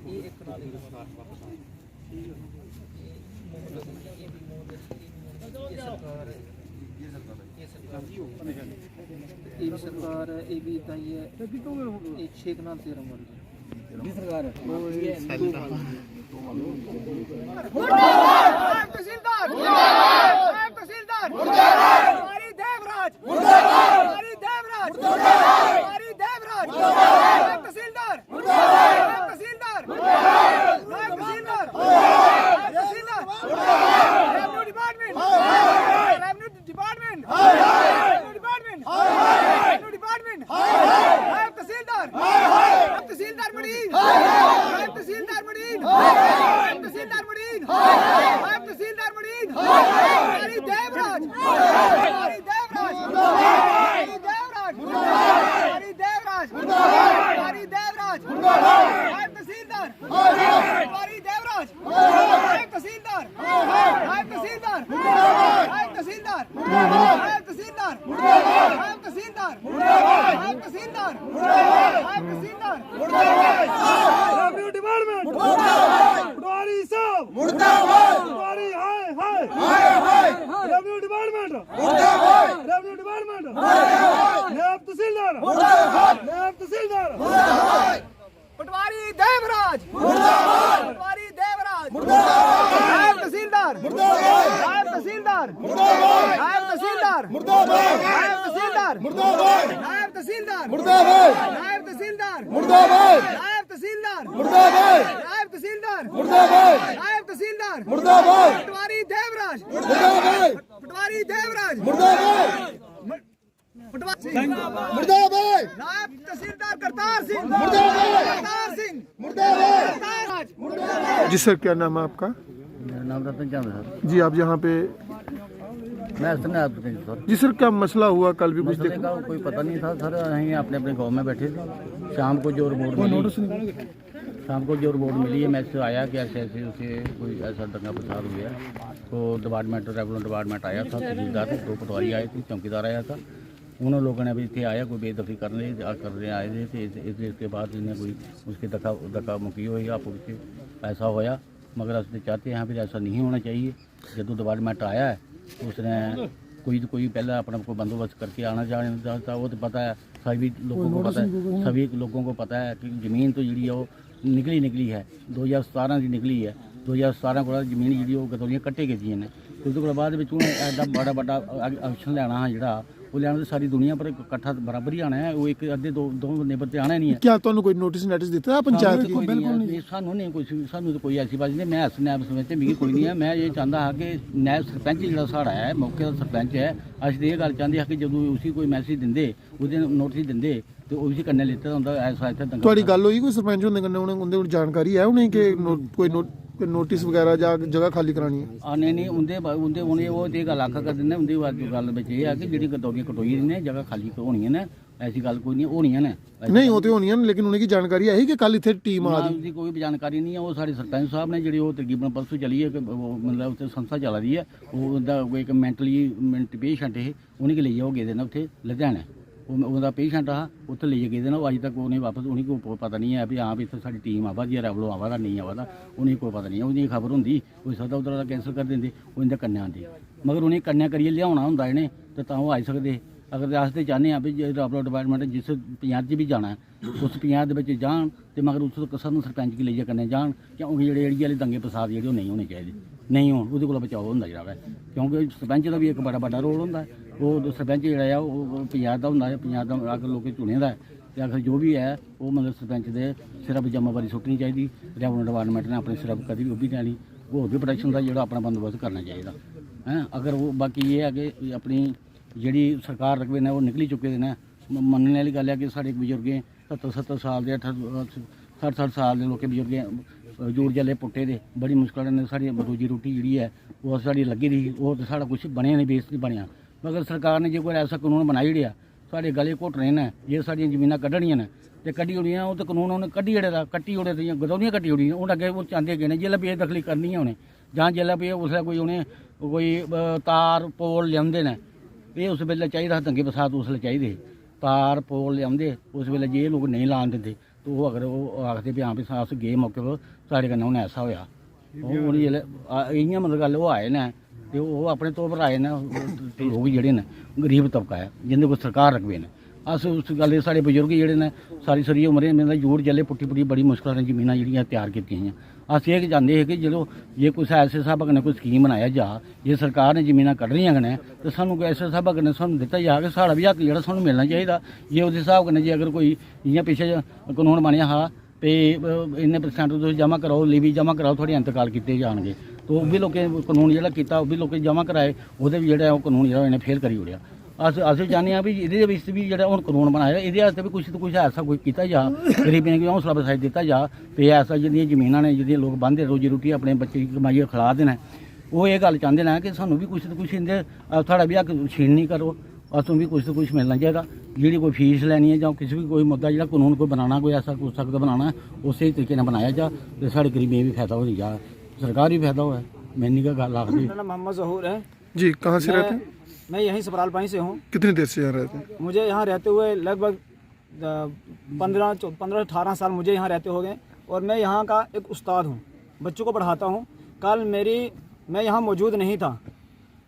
ये भी सरकार है, ये भी इकाई है, ये शेखनाथ तेरा मर भी सरकार है। तहसीलदार तहसीलदार हमारी देवराज हमारी देवराज हमारी Devraj tehsildar tehsildar tehsildar tehsildar revenue department revenue department revenue department revenue department tehsildar tehsildar marine tehsildar marine tehsildar marine tehsildar marine हमारी देवराज हमारी देवराज हमारी देवराज हमारी देवराज हमारी देवराज तहसीलदार हमारी देवराज तहसीलदार तहसीलदार तहसीलदार तहसीलदार तहसीलदार तहसीलदार तहसीलदार रेवेन्यू डिपार्टमेंट पटवारी साहब मुर्दाबाद पटवारी हाय हाय हाय रेवेन्यू डिपार्टमेंट मुर्दाबाद रेवेन्यू डिपार्टमेंट मुर्दाबाद नायब तहसीलदार मुर्दाबाद नायब तहसीलदार मुर्दाबाद पटवारी देवराज मुर्दाबाद पटवारी देवराज मुर्दाबाद नायब तहसीलदार मुर्दाबाद नायब तहसीलदार मुर्दाबाद नायब तहसीलदार मुर्दाबाद नायब तहसीलदार मुर्दाबाद नायब तहसीलदार मुर्दाबाद नायब तहसीलदार मुर्दाबाद नायब तहसीलदार मुर्दाबाद नायब तहसीलदार मुर्दाबाद नायब तहसीलदार मुर्दाबाद पटवारी देवराज मुर्दाबाद पटवारी देवराज मुर्दाबाद मुर्दाबाद नायब तहसीलदार करतार सिंह मुर्दाबाद करतार सिंह मुर्दाबाद जी सर, क्या नाम है आपका? मेरा नाम रतन चंद है सर। जी, आप यहाँ पे? मैं नायब तहसीलदार सर। जी सर, क्या मसला हुआ? कल भी कुछ मसले का कोई पता नहीं था सर। यहीं अपने अपने गाँव में बैठे थे। शाम को जो रिपोर्ट मिली है, मैसेज आया कि ऐसे ऐसे उसे कोई ऐसा दंगा फसाद हुआ। तो डिपार्टमेंट रेवेन्यू डिपार्टमेंट आया था, तहसीलदार 2 पटवारी आए थे, चौकीदार आया था। उन लोगों ने अभी इतने आया कोई बेदखली करने आए थे। इसके बाद इन्हें कोई उसकी धक्का मुक्की हुई, आप ऐसा होया। मगर असं चाहते हैं फिर ऐसा नहीं होना चाहिए। जब डिपार्टमेंट आया है तो उसने कोई पहले अपना कोई बंदोबस्त करके आना चाहता। वो तो पता है, सभी लोगों को पता है कि जमीन तो जी वो निकली है 2017 की निकली है। 2017 को जमीन जी गतौलियाँ कट्टे गई ने। उसके बाद एडा बड़ा एक्शन लेना है जो वो लेना तो सारी दुनिया पर इकट्ठा बराबर ही आना है। वो एक अद्धे दो नेबर से आना नहीं है। क्या तुहानू कोई नोटिस दिता है पंचायत की? सानू नहीं सानू तो कोई ऐसी बात नहीं। मैं नायब सरपंच मिगी कोई नहीं है। मैं ये चाहता हाँ कि नायब सरपंच जो साढ़ा है मौके का सरपंच है, अस तो ये गल चाहते हैं कि जो उसी कोई मैसेज देंगे उसदे नोटिस देंगे तो उसी कन्नै लेता होंदा ऐसा इत्थे दंगा। तुहाडी गल होई कोई सरपंच होंदे कन्नै? उन्हें जानकारी है उन्हें कि कोई नोटिस वगैरह जा जगह खाली करानी है? नहीं उन्हें वो ये गल आखा कर देने। उनकी गल में ये है कि जी गतौलियाँ कटोई ने जगह खाली होनी ने, ऐसी गल कोई नहीं होनी ने। नहीं वो तो होनी है, लेकिन उन्हें की जानकारी है कि कल इतने टीम आ रही? कोई भी जानकारी नहीं है। वो साढ़े सरपंच साहब ने जी तकरीबन परसों चली है, मतलब उत्थे संस्था चला रही है। वो एक मैंटली पेशेंट है, उन्हें लेइए वो गए उत्थे लुधियाने। वो पेशेंट हा उत्थे लेइए गए वो अज तक उन्हें वापस उन्हें को पता नहीं है भी हाँ भी इतने साड़ी टीम आवा दी रेवलो आवा दा नहीं आवा दा। उन्हें कोई पता नहीं है। उन्हें खबर होंगी कोई सकता उधर कैंसल कर देंगे, वो इन्हें कन्नै आती। मगर उन्हें कन्नै करिए लियाना होंदा इन्हें तो वो आई सकते। अगर अस तो चाहते हैं भी रेवलो डिपार्टमेंट जिस पंचायत भी जाना है उस पंचायत जान तो मगर उस सानू सरपंच की लेइए कन्नै जान, क्योंकि एड़ी वाले दंगे फसाद जो नहीं होने चाहिए, नहीं हो वो बचाव होंदा जो है। क्योंकि सरपंच का भी एक बड़ा रोल होंदा है। वो सरपंच जोड़ा वो पंचायत का होंदा है, पंचायत का अगर लोग चुने दा है तो आखिर जो भी है वो मतलब सरपंच के सिर पर जिम्मेवारी सुट्टनी चाहिए। रेवेन्यू डिपार्टमेंट ने अपने सिर पर कभी भी नहीं होर भी प्रोटेक्शन का जो अपना बंदोबस्त करना चाहिए है। अगर वो बाकी ये है कि अपनी जी सरकार रकबे ने वो निकली चुके हैं। मनने वाली गल है कि साढ़े बजुर्गें 70 साल के 60 साल के लोग बजुर्गें जूड़ जले पुट्टे दे बड़ी मुश्किल ने साड़ी रोजी रोटी जी है वो साड़ी लगी रही। वो तो सारा कुछ बनया नहीं, बेस नहीं बनया। मगर सरकार ने जो कोई ऐसा कानून बनाई ओड़िया साढ़े गले घुटने ने जे साड़ियां जमीनां कड्ढनियां ने तो कड्ढी ओड़ियां। वो तो कानून उन्हें कड्ढी ओड़े दियां गदौलियां कट्टी ओड़ियां। हूँ अगे वो चाहते गए ने जिसलै बेदखली करनी है उन्हें जां जिसलै भी उसलै कोई उन्हें कोई तार पोल लियाते ने ये उस वेले चाहिए दंगे फसाद उसले चाहिए तार पोल लियाते उस वेले जे लोग नहीं लान देंगे तो वो अगर वो आखते भी हाँ भी अस गे मौके पर साढ़े कन्नै हून ऐसा होया हून जिसलै इ'यां मतलब गल्ल ओह् आए न ते ओह् अपने तौर पर आए न लोग जेह्ड़े न गरीब तबका है जिंदे कोल सरकार रकबे न अस उस गल्ल साढ़े बजुर्ग जेह्ड़े न सारी उमरें मतलब जूड़ जल्ले पुट्टी बड़ी मुश्कल ने जमीनां जेह्ड़ियां त्यार कीतियां अस ये चाहते हैं कि जो जे कुछ ऐसे स्हाब कन्नै कोई स्कीम बनाया जा जे सरकार ने जमीनां कड्ढनियां कन्नै तो सानूं ऐसे स्हाब कन्नै सानूं दित्ता जा कि साढ़ा भी हक जेह्ड़ा सानूं मिलना चाहिदा जे उस स्हाब कन्नै जे अगर कोई इ'यां पिच्छे कानून बनेआ हा ते इन्ने परसेंट तुस जमा कराओ लीवी जमा कराओ थोड़े इंतकाल कीते जाणगे तो ओह् बी लोकें कानून जेह्ड़ा कीता ओह् बी लोकें जमा कराए ओह्दे बी जेह्ड़ा ओह् कानून जेह्ड़ा इन्हें फेल करी ओड़ेआ अस चाहते हैं भी एह्दे बिच बी जेह्ड़ा हून कानून बनाया एह्दे आस्तै भी कुछ तो कुछ ऐसा कोई कीता जा गरीबें गी हौसला बसाई दित्ता जा ते ऐसा जेह्ड़ियां जमीनां ने जेह्ड़ियां लोक बांह्दे रोजी रुट्टी अपने बच्चे गी कमाइयै खिला दे न ओह् एह् गल्ल चाहते न कि सानूं भी कुछ तो कुछ इंदे साढ़ा भी हक छीन नहीं करो असूं भी कुछ तो कुछ मिलना चाहिदा जेह्ड़ी कोई फीस लैनी है जां किसी भी कोई मुद्दा जेह्ड़ा कानून कोई बनाना कोई ऐसा कुछ सख्त बनाना उस स्हेई तरीके नाल बनाया जा ते साढ़े गरीबें भी फायदा हो जा सरकार भी फायदा होए मैंने का गल आखदी। मेरा नाम मोहम्मद ज़हूर है जी कहाँ से रहते हैं? मैं यहीं सपराल पाई से हूँ। कितनी देर से यहाँ रहते हैं? मुझे यहाँ रहते हुए लगभग 15-18 साल मुझे यहाँ रहते हो गए और मैं यहाँ का एक उस्ताद हूँ, बच्चों को पढ़ाता हूँ। कल मैं यहाँ मौजूद नहीं था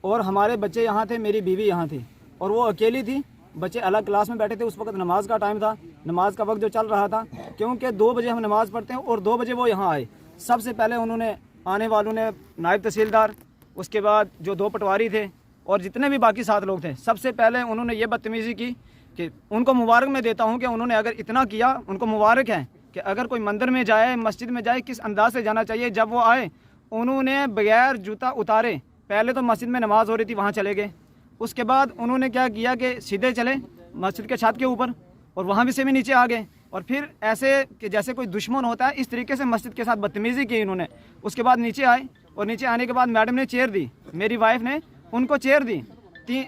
और हमारे बच्चे यहाँ थे, मेरी बीवी यहाँ थी और वो अकेली थी, बच्चे अलग क्लास में बैठे थे। उस वक्त नमाज का टाइम था, नमाज का वक्त जो चल रहा था क्योंकि 2 बजे हम नमाज़ पढ़ते हैं और 2 बजे वो यहाँ आए। सबसे पहले उन्होंने आने वालों ने नायब तहसीलदार, उसके बाद जो 2 पटवारी थे और जितने भी बाकी 7 लोग थे, सबसे पहले उन्होंने ये बदतमीज़ी की कि उनको मुबारक मैं देता हूँ कि उन्होंने अगर इतना किया, उनको मुबारक है कि अगर कोई मंदिर में जाए, मस्जिद में जाए, किस अंदाज से जाना चाहिए। जब वो आए उन्होंने बगैर जूता उतारे पहले तो मस्जिद में नमाज़ हो रही थी वहाँ चले गए, उसके बाद उन्होंने क्या किया कि सीधे चले मस्जिद के छत के ऊपर और वहाँ से भी नीचे आ गए और फिर ऐसे कि जैसे कोई दुश्मन होता है इस तरीके से मस्जिद के साथ बदतमीज़ी की इन्होंने। उसके बाद नीचे आए और नीचे आने के बाद मैडम ने चेयर दी, मेरी वाइफ ने उनको चेयर दी,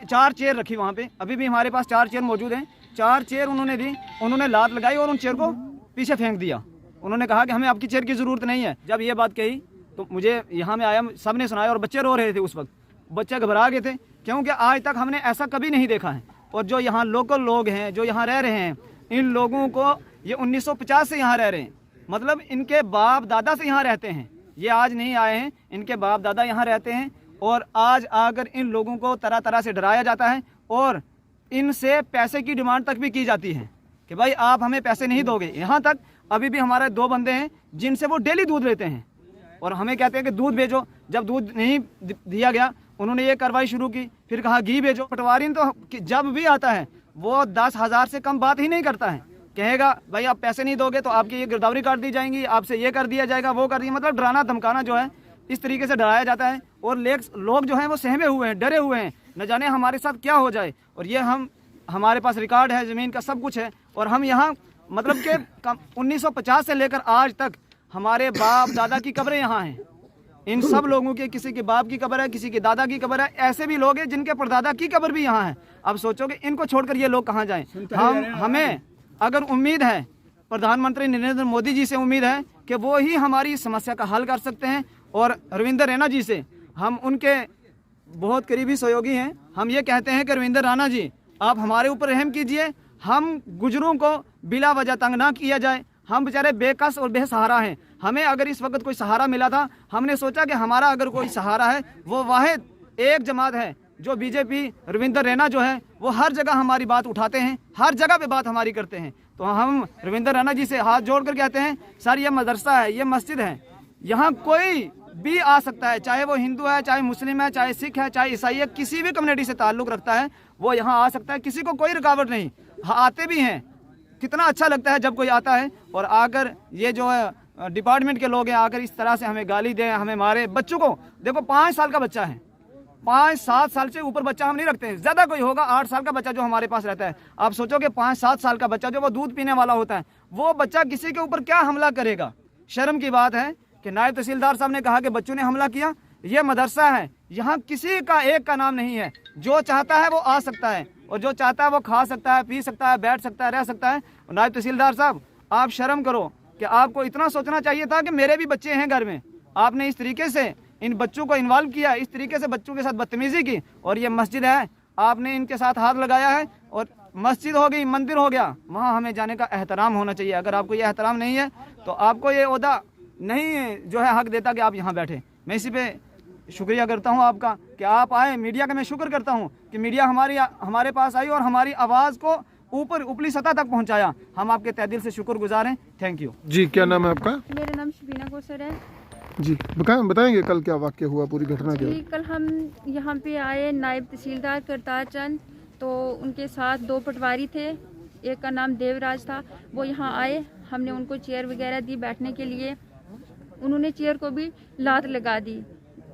4 चेयर रखी वहाँ पे, अभी भी हमारे पास 4 चेयर मौजूद हैं। 4 चेयर उन्होंने दी, उन्होंने लात लगाई और उन चेयर को पीछे फेंक दिया। उन्होंने कहा कि हमें आपकी चेयर की ज़रूरत नहीं है। जब ये बात कही तो मुझे यहाँ में आया, सब ने सुनाया और बच्चे रो रहे थे। उस वक्त बच्चे घबरा गए थे क्योंकि आज तक हमने ऐसा कभी नहीं देखा है। और जो यहाँ लोकल लोग हैं, जो यहाँ रह रहे हैं, इन लोगों को ये 1950 से यहाँ रह रहे हैं, मतलब इनके बाप दादा से यहाँ रहते हैं, ये आज नहीं आए हैं, इनके बाप दादा यहाँ रहते हैं। और आज आकर इन लोगों को तरह तरह से डराया जाता है और इनसे पैसे की डिमांड तक भी की जाती है कि भाई आप हमें पैसे नहीं दोगे। यहाँ तक अभी भी हमारे 2 बंदे हैं जिनसे वो डेली दूध लेते हैं और हमें कहते हैं कि दूध भेजो। जब दूध नहीं दिया गया उन्होंने ये कार्रवाई शुरू की, फिर कहा घी भेजो। पटवारी तो जब भी आता है वो 10,000 से कम बात ही नहीं करता है, कहेगा भाई आप पैसे नहीं दोगे तो आपकी ये गिरदावरी काट दी जाएंगी, आपसे ये कर दिया जाएगा, वो कर दिया। मतलब डराना धमकाना जो है इस तरीके से डराया जाता है और लोग जो हैं वो सहमे हुए हैं, डरे हुए हैं, न जाने हमारे साथ क्या हो जाए। और ये हमारे पास रिकॉर्ड है, ज़मीन का सब कुछ है और हम यहाँ मतलब कि 1950 से लेकर आज तक हमारे बाप दादा की कब्रें यहाँ हैं। इन सब लोगों के किसी के बाप की कब्र है, किसी के दादा की कब्र है, ऐसे भी लोग हैं जिनके परदादा की कब्र भी यहाँ है। अब सोचो कि इनको छोड़कर ये लोग कहाँ जाएं। हमें अगर उम्मीद है, प्रधानमंत्री नरेंद्र मोदी जी से उम्मीद है कि वो ही हमारी समस्या का हल कर सकते हैं और रविंदर रैना जी से, हम उनके बहुत करीबी सहयोगी हैं। हम ये कहते हैं कि रविंदर रैना जी आप हमारे ऊपर रहम कीजिए, हम गुजरों को बिला वजह तंग ना किया जाए। हम बेचारे बेकस और बेसहारा हैं, हमें अगर इस वक्त कोई सहारा मिला था, हमने सोचा कि हमारा अगर कोई सहारा है वो वाहिद एक जमात है जो बीजेपी, रविंदर रैना जो है वो हर जगह हमारी बात उठाते हैं, हर जगह पे बात हमारी करते हैं। तो हम रविंदर रैना जी से हाथ जोड़ कर कहते हैं सर ये मदरसा है, ये मस्जिद है, यहाँ कोई भी आ सकता है, चाहे वो हिंदू है, चाहे मुस्लिम है, चाहे सिख है, चाहे ईसाई है, किसी भी कम्युनिटी से ताल्लुक़ रखता है वो यहाँ आ सकता है, किसी को कोई रुकावट नहीं। आते भी हैं, कितना अच्छा लगता है जब कोई आता है और आकर ये जो है डिपार्टमेंट के लोग हैं आकर इस तरह से हमें गाली दें, हमें मारे। बच्चों को देखो 5 साल का बच्चा है, 5-7 साल से ऊपर बच्चा हम नहीं रखते हैं, ज़्यादा कोई होगा 8 साल का बच्चा जो हमारे पास रहता है। आप सोचो कि 5-7 साल का बच्चा जो वो दूध पीने वाला होता है, वो बच्चा किसी के ऊपर क्या हमला करेगा। शर्म की बात है कि नायब तहसीलदार साहब ने कहा कि बच्चों ने हमला किया। ये मदरसा है, यहाँ किसी का एक का नाम नहीं है, जो चाहता है वो आ सकता है और जो चाहता है वो खा सकता है, पी सकता है, बैठ सकता है, रह सकता है। नायब तहसीलदार साहब आप शर्म करो कि आपको इतना सोचना चाहिए था कि मेरे भी बच्चे हैं घर में, आपने इस तरीके से इन बच्चों को इन्वॉल्व किया, इस तरीके से बच्चों के साथ बदतमीज़ी की। और ये मस्जिद है, आपने इनके साथ हाथ लगाया है और मस्जिद हो गई, मंदिर हो गया, वहाँ हमें जाने का एहतराम होना चाहिए। अगर आपको ये एहतराम नहीं है तो आपको ये ओहदा नहीं जो है हक देता कि आप यहाँ बैठे। मैं इसी पे शुक्रिया करता हूँ आपका कि आप आए, मीडिया का मैं शुक्र करता हूँ कि मीडिया हमारे पास आई और हमारी आवाज़ को ऊपरी सतह तक पहुँचाया। हम आपके तहे दिल से शुक्रगुजार हैं। थैंक यू जी। क्या नाम है आपका? मेरा नाम शबीना कौसर है जी, बताएंगे कल क्या वाक्य हुआ, पूरी घटना क्या? जी, कल हम यहाँ पे आए, नायब तहसीलदार करतार चंद, तो उनके साथ 2 पटवारी थे, एक का नाम देवराज था। वो यहाँ आए, हमने उनको चेयर वगैरह दी बैठने के लिए। उन्होंने चेयर को भी लात लगा दी,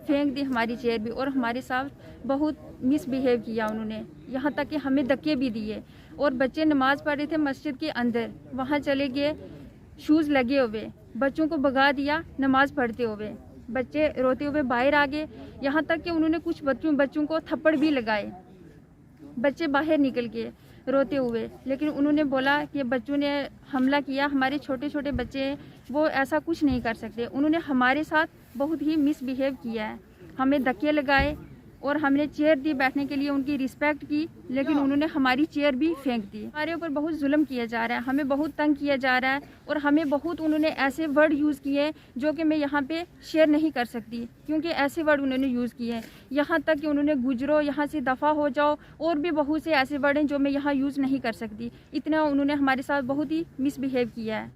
फेंक दी हमारी चेयर भी, और हमारे साथ बहुत मिसबिहेव किया उन्होंने, यहाँ तक कि हमें धक्के भी दिए। और बच्चे नमाज पढ़ रहे थे मस्जिद के अंदर, वहाँ चले गए शूज़ लगे हुए, बच्चों को भगा दिया नमाज पढ़ते हुए। बच्चे रोते हुए बाहर आ गए, यहाँ तक कि उन्होंने कुछ बच्चों को थप्पड़ भी लगाए। बच्चे बाहर निकल गए रोते हुए, लेकिन उन्होंने बोला कि बच्चों ने हमला किया, हमारे छोटे छोटे बच्चे हैं, वो ऐसा कुछ नहीं कर सकते। उन्होंने हमारे साथ बहुत ही मिसबिहेव किया है, हमें धक्के लगाए और हमने चेयर दी बैठने के लिए, उनकी रिस्पेक्ट की, लेकिन उन्होंने हमारी चेयर भी फेंक दी। हमारे ऊपर बहुत जुल्म किया जा रहा है, हमें बहुत तंग किया जा रहा है, और हमें बहुत उन्होंने ऐसे वर्ड यूज़ किए जो कि मैं यहाँ पे शेयर नहीं कर सकती, क्योंकि ऐसे वर्ड उन्होंने यूज़ किए हैं। यहाँ तक कि उन्होंने गुजरो, यहाँ से दफ़ा हो जाओ, और भी बहुत से ऐसे वर्ड हैं जो मैं यहाँ यूज़ नहीं कर सकती। इतना उन्होंने हमारे साथ बहुत ही मिसबिहेव किया है।